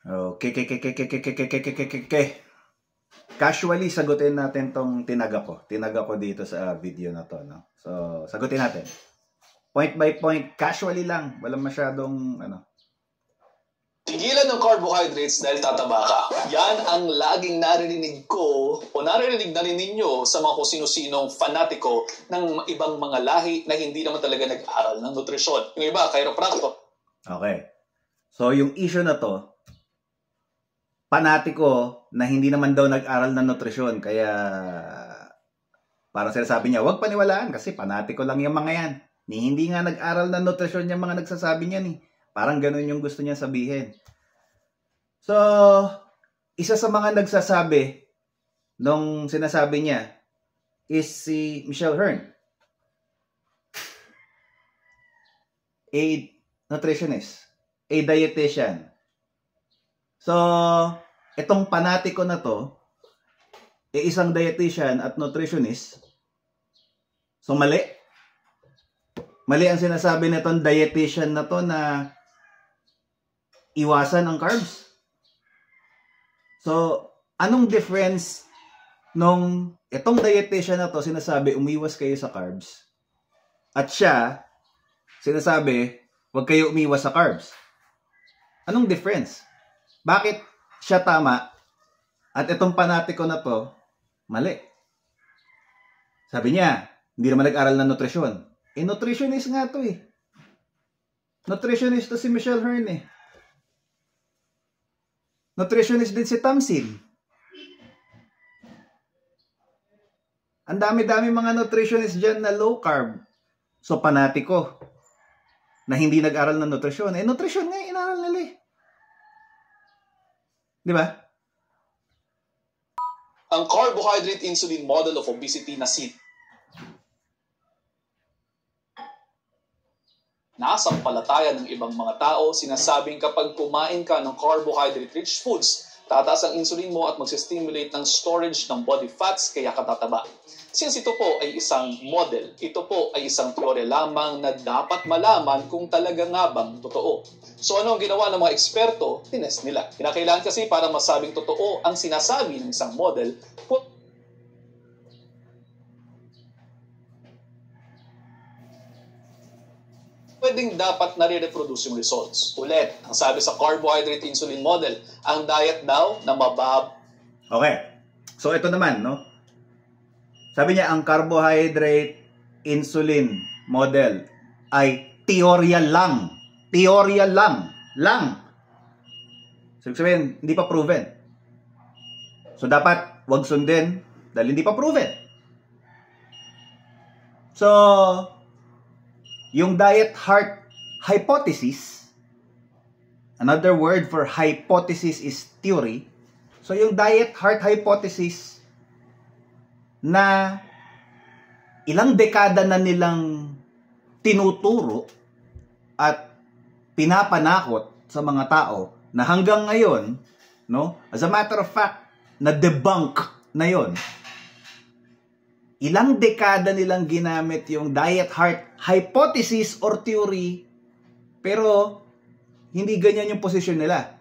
Okay. Casually, sagutin natin tong tinaga ko dito sa video na to, no? So, sagutin natin. Point by point, casually lang. Walang masyadong, Tigilan ng carbohydrates dahil tataba ka. Yan ang laging naririnig ko o naririnig na rin ninyo sa mga kung sino-sinong fanatiko ng ibang mga lahi na hindi naman talaga nag-aral ng nutrisyon. Yung iba, chiropractor. Okay. So, yung issue na to, panatiko na hindi naman daw nag-aral ng nutrisyon. Kaya, parang sinasabi niya, huwag paniwalaan kasi panatiko lang yung mga yan. Hindi nga nag-aral ng nutrisyon yung mga nagsasabi niyan eh. Parang ganun yung gusto niya sabihin. So, isa sa mga nagsasabi nung sinasabi niya is si Michelle Hearn, a nutritionist, a dietitian. So, itong panatiko na to, isang dietitian at nutritionist. So, mali. Mali ang sinasabi nitong dietitian na to na iwasan ang carbs. So, anong difference nung itong dietitian na to sinasabi umiwas kayo sa carbs at siya sinasabi huwag kayo umiwas sa carbs? Anong difference? Bakit siya tama at itong panatiko na to mali? Sabi niya, hindi naman nag-aral ng nutrisyon. Nutritionist nga to eh. Nutritionist to si Michelle Hearn eh. Nutritionist din si Tamsin. Ang dami-dami mga nutritionist dyan na low carb. So, panatiko na hindi nag-aral ng nutrisyon. Nutrisyon nga inaral nila eh. Di ba? Ang carbohydrate insulin model of obesity na SID. Nasampalatayan ng ibang mga tao, sinasabing kapag kumain ka ng carbohydrate-rich foods, tataas ang insulin mo at magsistimulate ng storage ng body fats kaya katataba. Since ito po ay isang model, ito po ay isang teorya lamang na dapat malaman kung talaga nga bang totoo. So ano ang ginawa ng mga eksperto? Tinest nila. Kinakailangan kasi para masabing totoo ang sinasabi ng isang model, pwedeng dapat nare-reproduce yung results. Ulit, ang sabi sa carbohydrate insulin model, ang diet daw na Okay. So ito naman, no? Sabi niya, ang carbohydrate insulin model ay teorya lang. Teorya lang. So sabihin, hindi pa proven. So dapat wag sundin dahil hindi pa proven. So, yung diet heart hypothesis, another word for hypothesis is theory. So, yung diet heart hypothesis na ilang dekada na nilang tinuturo at pinapanakot sa mga tao na hanggang ngayon, no, as a matter of fact, na-debunk na yon. Ilang dekada nilang ginamit yung diet heart hypothesis or theory, pero hindi ganyan yung posisyon nila.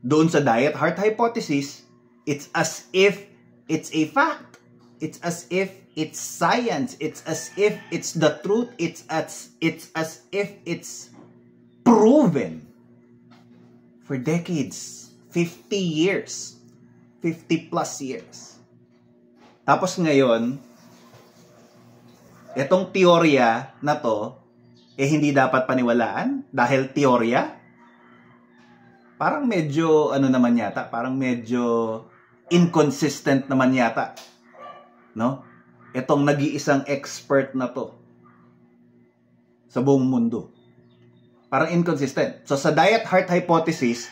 Doon sa diet heart hypothesis, it's as if it's a fact. It's as if it's science. It's as if it's the truth. It's as if it's proven for decades, 50 years, 50 plus years. Tapos ngayon, itong teorya na to, hindi dapat paniwalaan dahil teorya? Parang medyo, naman yata, parang medyo inconsistent naman yata. No? Itong nag-iisang expert na to sa buong mundo. Parang inconsistent. So sa diet heart hypothesis,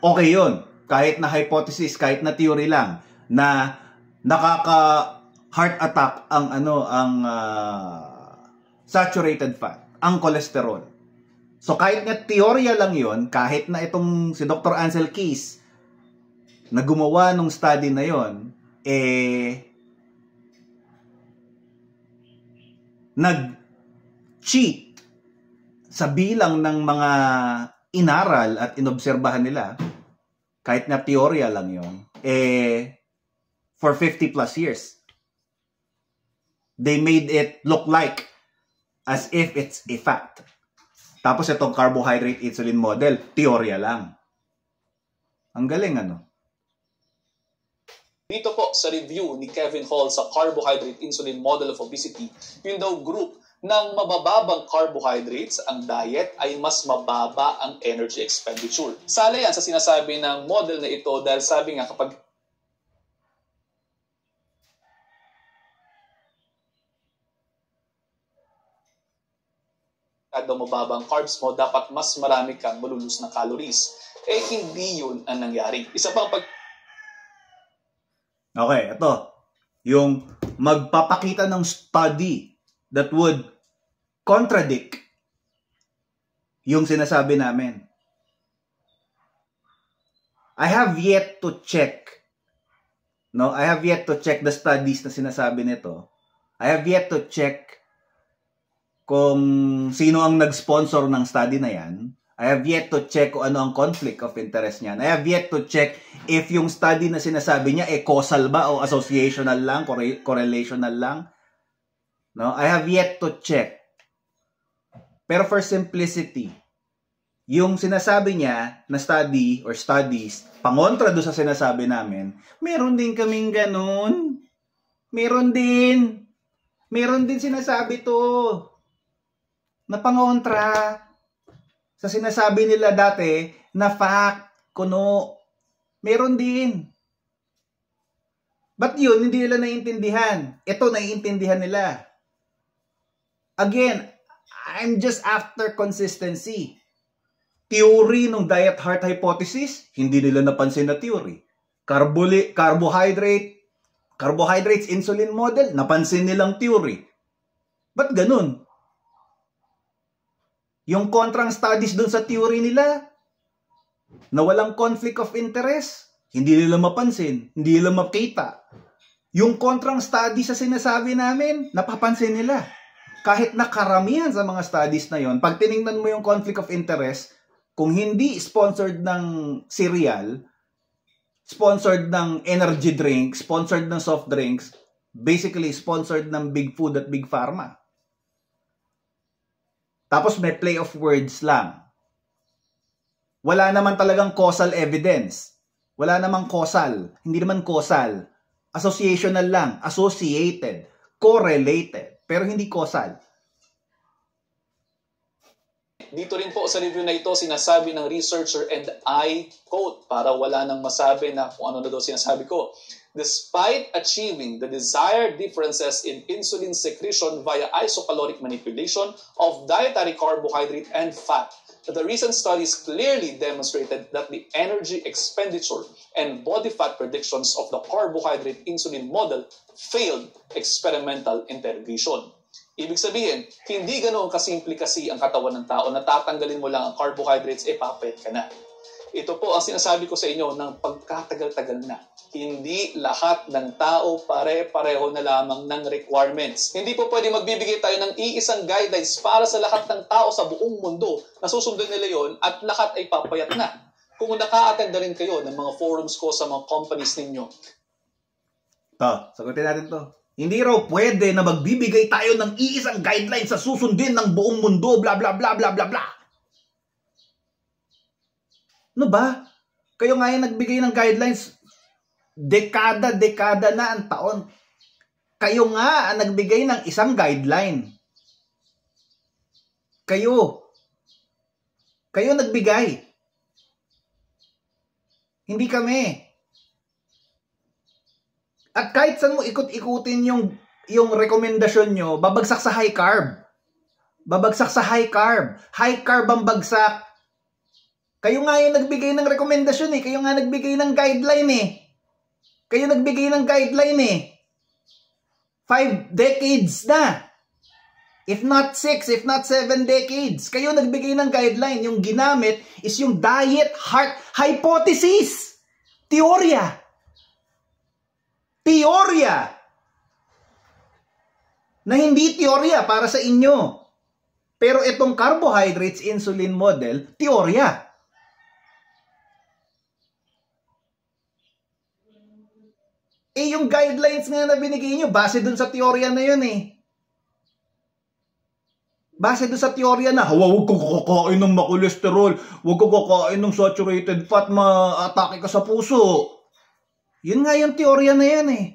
okay yun. Kahit na hypothesis, kahit na theory lang, na nakaka-heart attack ang saturated fat, ang cholesterol. So kahit nga teorya lang yon, kahit na itong si Dr. Ansel Keys na gumawa ng study na yon, nag-cheat sa bilang ng mga inaral at inobserbahan nila, kahit na teorya lang yun, for 50 plus years. They made it look like as if it's a fact. Tapos itong carbohydrate insulin model, teorya lang. Ang galing, ano? Dito po sa review ni Kevin Hall sa carbohydrate insulin model of obesity, yun daw group ng mabababang carbohydrates, ang diet ay mas mababa ang energy expenditure. Sala yan sa sinasabi ng model na ito dahil sabi nga kapag daw mababang carbs mo, dapat mas marami kang malulus na calories. Hindi yun ang nangyari. Isa pang Okay, ito. Yung magpapakita ng study that would contradict yung sinasabi namin. I have yet to check. I have yet to check the studies na sinasabi nito. I have yet to check kung sino ang nag-sponsor ng study na yan. I have yet to check kung ano ang conflict of interest niyan. I have yet to check if yung study na sinasabi niya causal ba o associational lang, correlational lang. I have yet to check. Pero for simplicity, yung sinasabi niya na study or studies, pangontra doon sa sinasabi namin, meron din kaming ganun. Meron din sinasabi to na pangontra sa sinasabi nila dati na fact, kuno. Meron din. But yun, hindi nila naiintindihan. Ito, naiintindihan nila. Again, I'm just after consistency. Theory ng diet heart hypothesis, hindi nila napansin na theory. Carbohydrates insulin model, napansin nilang theory. Ba't ganun? Yung kontrang studies dun sa theory nila, na walang conflict of interest, hindi nila mapansin, hindi nila makita. Yung kontrang studies sa sinasabi namin, napapansin nila. Kahit na karamihan sa mga studies na yon, pag tiningnan mo yung conflict of interest, kung hindi sponsored ng cereal, sponsored ng energy drink, sponsored ng soft drinks, basically sponsored ng big food at big pharma. Tapos may play of words lang. Wala naman talagang causal evidence. Wala namang causal. Hindi naman causal. Associational lang. Associated. Correlated. Pero hindi causal. Dito rin po sa review na ito, sinasabi ng researcher, and I quote, para wala nang masabi na kung ano na daw sinasabi ko, despite achieving the desired differences in insulin secretion via isocaloric manipulation of dietary carbohydrate and fat, the recent studies clearly demonstrated that the energy expenditure and body fat predictions of the carbohydrate insulin model failed experimental interrogation. Ibig sabihin, hindi ganoon kasimple kasi ang katawan ng tao na tatanggalin mo lang ang carbohydrates, papayat ka na. Ito po ang sinasabi ko sa inyo ng pagkatagal-tagal na. Hindi lahat ng tao pare-pareho na lamang ng requirements. Hindi po pwede magbibigay tayo ng iisang guidelines para sa lahat ng tao sa buong mundo na susundin nila yon at lahat ay papayat na. Kung naka-attend na rin kayo ng mga forums ko sa mga companies ninyo. Sagutin natin to. Hindi raw pwede na magbibigay tayo ng iisang guidelines sa susundin ng buong mundo, bla bla bla bla bla bla. Ano ba? Kayo nga yung nagbigay ng guidelines, dekada na ang taon. Kayo nga ang nagbigay ng isang guideline. Kayo nagbigay. Hindi kami. At kahit saan mo ikot-ikutin yung rekomendasyon nyo, babagsak sa high carb. Babagsak sa high carb. High carb ang bagsak. Kayo nga yung nagbigay ng rekomendasyon Kayo nga nagbigay ng guideline Kayo nagbigay ng guideline 5 decades na. If not 6, if not 7 decades. Kayo nagbigay ng guideline. Yung ginamit is yung diet heart hypothesis. Teorya. Na hindi teorya para sa inyo. Pero itong carbohydrates insulin model, teorya. Eh, yung guidelines nga na binigay nyo, base dun sa teorya na yun eh. Base dun sa teorya na, huwag ko kakain ng makolesterol, huwag ko kakain ng saturated fat, ma-atake ka sa puso. Yun nga yung teorya na yan eh.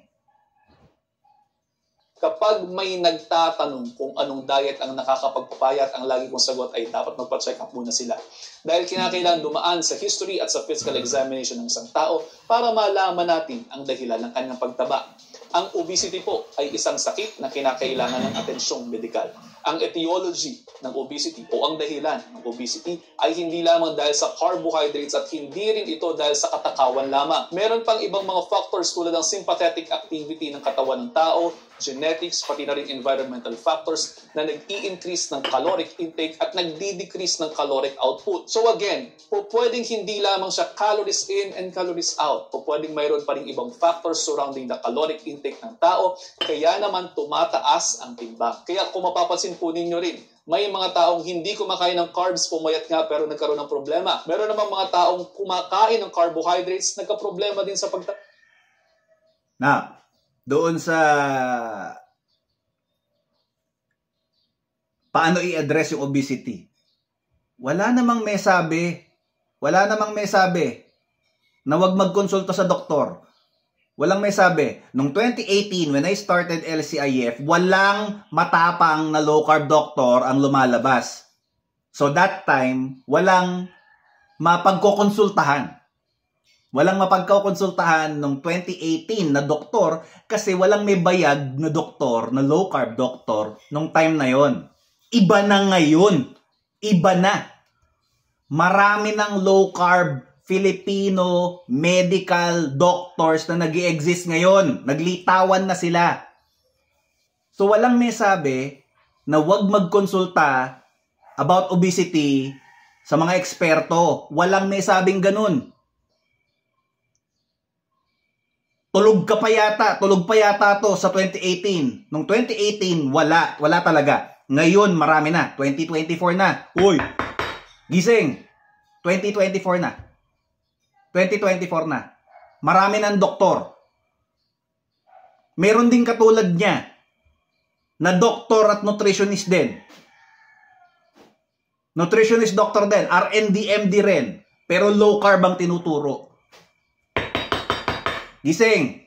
Kapag may nagtatanong kung anong diet ang nakakapagpapayat, ang lagi kong sagot ay dapat magpa-check up muna sila. Dahil kinakailangan dumaan sa history at sa physical examination ng isang tao para malaman natin ang dahilan ng kanyang pagtaba. Ang obesity po ay isang sakit na kinakailangan ng atensyong medikal. Ang etiology ng obesity o ang dahilan ng obesity ay hindi lamang dahil sa carbohydrates at hindi rin ito dahil sa katakawan lamang. Meron pang ibang mga factors tulad ng sympathetic activity ng katawan ng tao, genetics, pati na rin environmental factors na nag-i-increase ng caloric intake at nagdi-decrease ng caloric output. So again, pwedeng hindi lamang siya calories in and calories out. Pwedeng mayroon pa rin ibang factors surrounding the caloric intake ng tao, kaya naman tumataas ang timbang. Kaya kung mapapansin po ninyo rin, may mga taong hindi kumakain ng carbs, pumayat nga pero nagkaroon ng problema. Meron naman mga taong kumakain ng carbohydrates, nagka-problema din sa Now, doon sa paano i-address yung obesity. Wala namang may sabi na wag magkonsulta sa doktor. Walang may sabi. Noong 2018, when I started LCIF, walang matapang na low-carb doctor ang lumalabas. So that time, walang mapagkokonsultahan. Walang mapagkokonsultahan noong 2018 na doktor kasi walang may bayad na doktor, na low-carb doctor noong time na yon. Iba na ngayon. Iba na. Marami ng low-carb Filipino medical doctors na nag-i-exist ngayon. Naglitawan na sila. So walang may sabi na wag magkonsulta about obesity sa mga eksperto. Walang may sabing ganun. Tulog pa yata to sa 2018. Nung 2018, wala talaga. Ngayon, marami na. 2024 na. Uy, gising. 2024 na. 2024 na. Marami ng doktor. Meron din katulad niya na doktor at nutritionist din. Nutritionist doctor din. RND, MD rin. Pero low carb ang tinuturo. Gising.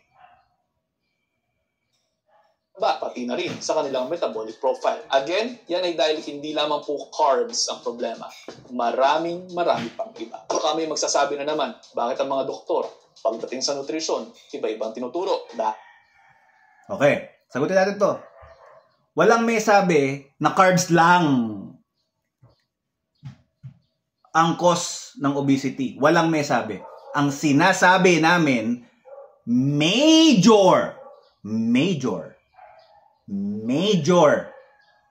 Pati na rin sa kanilang metabolic profile. Again, yan ay dahil hindi lamang po carbs ang problema. Marami pang iba. Kami magsasabi na naman, bakit ang mga doktor, pagdating sa nutrition, iba-ibang tinuturo? Okay, sagutin natin to. Walang may sabi na carbs lang ang cause ng obesity. Walang may sabi. Ang sinasabi namin, major,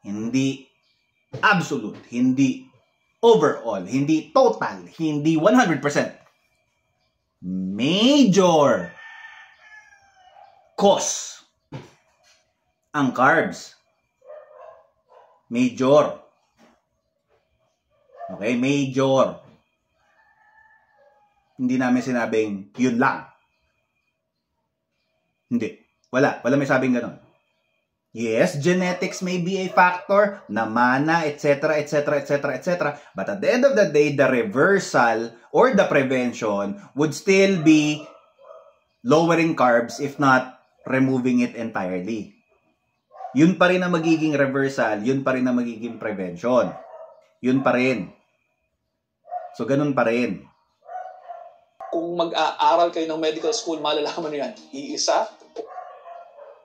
hindi absolute, hindi overall, hindi total, hindi 100%. Major cause ang carbs. Major. Okay, major. Hindi namin sinabing yun lang. Hindi. Wala may sabing ganun. Yes, genetics may be a factor, namana, etc. But at the end of the day, the reversal or the prevention would still be lowering carbs if not removing it entirely. Yun pa rin ang magiging reversal, yun pa rin ang magiging prevention. Yun pa rin. So, ganun pa rin. Kung mag-aaral kayo ng medical school, malalaman nyo yan. Iisa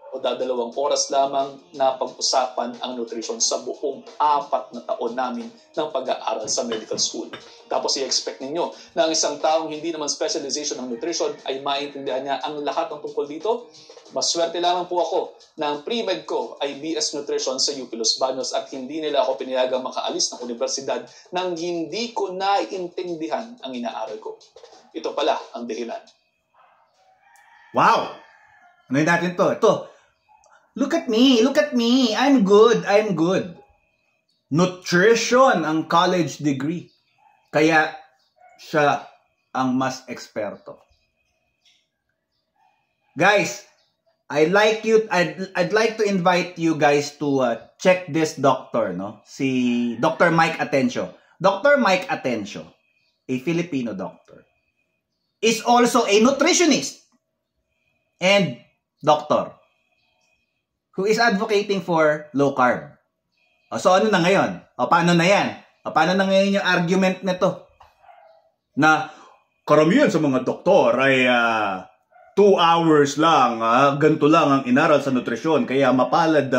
o dadalawang oras lamang na pag-usapan ang nutrition sa buong 4 na taon namin ng pag-aaral sa medical school. Tapos i-expect ninyo na ang isang taong hindi naman specialization ng nutrition ay maintindihan niya ang lahat ng tungkol dito. Maswerte lamang po ako na ang pre-med ko ay BS Nutrition sa UP Los Baños at hindi nila ako pinayagang makaalis ng universidad nang hindi ko naiintindihan ang inaaral ko. Ito pala ang dahilan. Wow! Ano yun natin to? Ito. Look at me. I'm good. Nutrition ang college degree. Kaya siya ang mas eksperto. Guys, I'd like to invite you guys to check this doctor, no? Si Dr. Mike Atencio. Dr. Mike Atencio, a Filipino doctor, is also a nutritionist and doctor who is advocating for low carb. So ano na ngayon? Paano na yan? Paano na ngayon yung argument nito? Na karamihan sa mga doktor ay 2 hours lang, ganito lang ang inaral sa nutrisyon. Kaya mapalad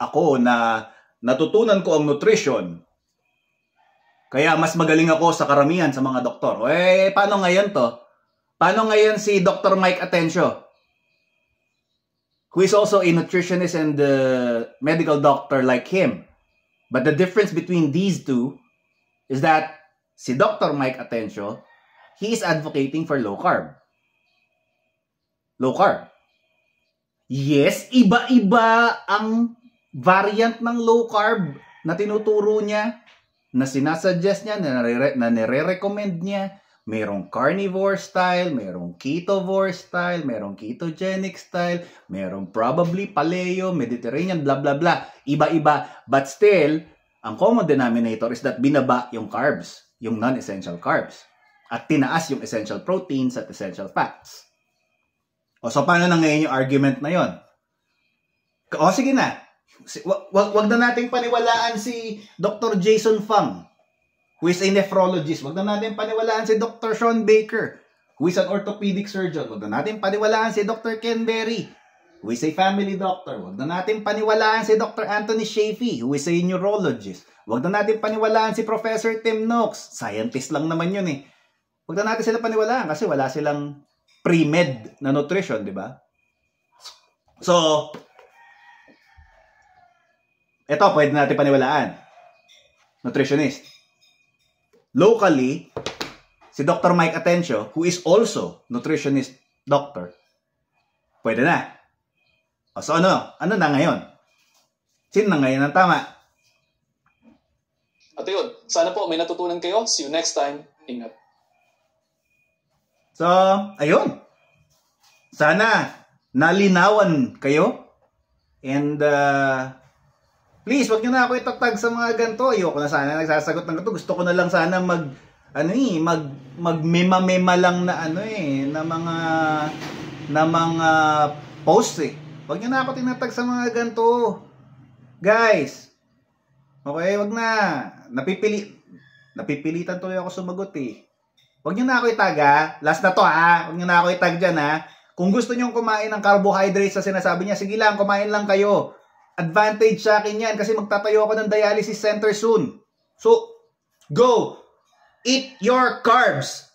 ako na natutunan ko ang nutrition. Kaya mas magaling ako sa karamihan sa mga doktor. Paano ngayon to? Paano ngayon si Dr. Mike Atencio, who is also a nutritionist and medical doctor like him? But the difference between these two is that si Dr. Mike Atencio, he is advocating for low carb. Low carb. Yes, iba-iba ang variant ng low carb na tinuturo niya, na sinasuggest niya, na nire-recommend niya. Merong carnivore style, merong ketovore style, merong ketogenic style, merong probably paleo, Mediterranean, blah blah blah. Iba-iba. But still, ang common denominator is that binaba yung carbs, yung non-essential carbs. At tinaas yung essential proteins at essential fats. So paano na ngayon yung argument na yon? Sige na. Wag na nating paniwalaan si Dr. Jason Fung, who is a nephrologist. Wag na natin paniwalaan si Dr. Sean Baker, who is an orthopedic surgeon. Wag na natin paniwalaan si Dr. Ken Berry, who is a family doctor. Wag na natin paniwalaan si Dr. Anthony Shafee, who is a neurologist. Wag na natin paniwalaan si Professor Tim Noakes. Scientist lang naman yun eh. Wag na natin sila paniwalaan kasi wala silang pre-med na nutrition, di ba? So, ito, pwede natin paniwalaan. Nutritionist. Locally, si Dr. Mike Atencio, who is also nutritionist doctor, pwede na. So ano? Ano na ngayon? Sino na ngayon ang tama? At yun, sana po may natutunan kayo. See you next time. Ingat. So, ayun. Sana nalinawan kayo. And please, wag niyo na ako itatag sa mga ganito. Ayoko na sana nagsasagot ng ganito. Gusto ko na lang sana magmema-mema lang na na mga posts eh. Wag niyo na ako tinatag sa mga ganito. Guys. Okay, wag na. Napipilitan tuloy ako sumagot eh. Wag niyo na ako itag ha. Last na to ha. Wag niyo na ako itag dyan ha. Kung gusto niyo kumain ng carbohydrates sa sinasabi niya, sige lang, kumain lang kayo. Advantage sa akin yan kasi magtatayo ako ng dialysis center soon. So, go! Eat your carbs!